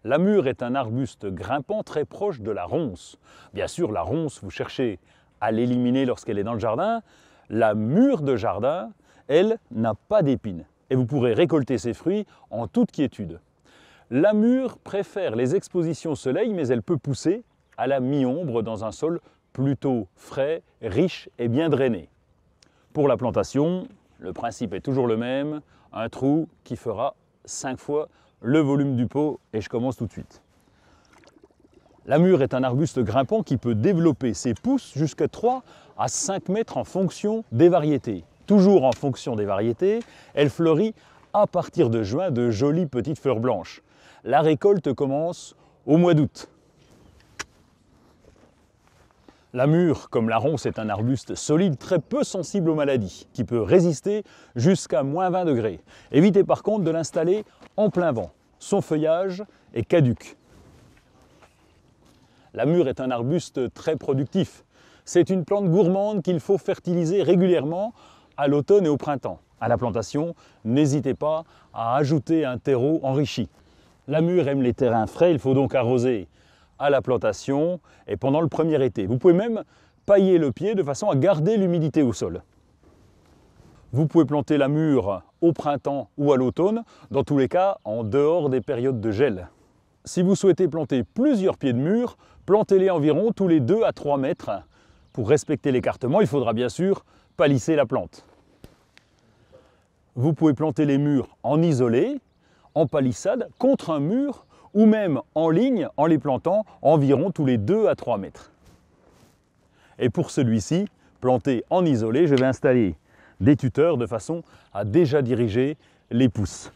La mûre est un arbuste grimpant très proche de la ronce. Bien sûr, la ronce, vous cherchez à l'éliminer lorsqu'elle est dans le jardin. La mûre de jardin, elle, n'a pas d'épines. Et vous pourrez récolter ses fruits en toute quiétude. La mûre préfère les expositions au soleil, mais elle peut pousser à la mi-ombre dans un sol plutôt frais, riche et bien drainé. Pour la plantation, le principe est toujours le même, un trou qui fera 5 fois le volume du pot, et je commence tout de suite. La mûre est un arbuste grimpant qui peut développer ses pousses jusqu'à 3 à 5 mètres en fonction des variétés. Toujours en fonction des variétés, elle fleurit à partir de juin de jolies petites fleurs blanches. La récolte commence au mois d'août. La mûre, comme la ronce, est un arbuste solide très peu sensible aux maladies, qui peut résister jusqu'à moins 20 degrés. Évitez par contre de l'installer en plein vent. Son feuillage est caduc. La mûre est un arbuste très productif. C'est une plante gourmande qu'il faut fertiliser régulièrement à l'automne et au printemps. À la plantation, n'hésitez pas à ajouter un terreau enrichi. La mûre aime les terrains frais, il faut donc arroser à la plantation et pendant le premier été. Vous pouvez même pailler le pied de façon à garder l'humidité au sol. Vous pouvez planter la mûre au printemps ou à l'automne, dans tous les cas en dehors des périodes de gel. Si vous souhaitez planter plusieurs pieds de mûre, plantez-les environ tous les 2 à 3 mètres. Pour respecter l'écartement, il faudra bien sûr palisser la plante. Vous pouvez planter les mûres en isolé, en palissade, contre un mur ou même en ligne en les plantant environ tous les 2 à 3 mètres. Et pour celui-ci, planté en isolé, je vais installer des tuteurs de façon à déjà diriger les pousses.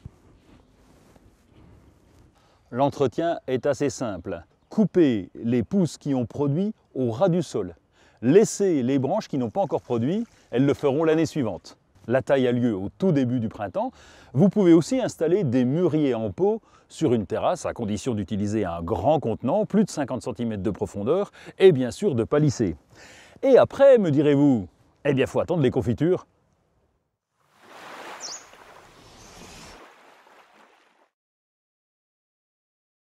L'entretien est assez simple. Coupez les pousses qui ont produit au ras du sol. Laissez les branches qui n'ont pas encore produit, elles le feront l'année suivante. La taille a lieu au tout début du printemps. Vous pouvez aussi installer des mûriers en pot sur une terrasse, à condition d'utiliser un grand contenant, plus de 50 cm de profondeur, et bien sûr de palisser. Et après, me direz-vous, eh bien, il faut attendre les confitures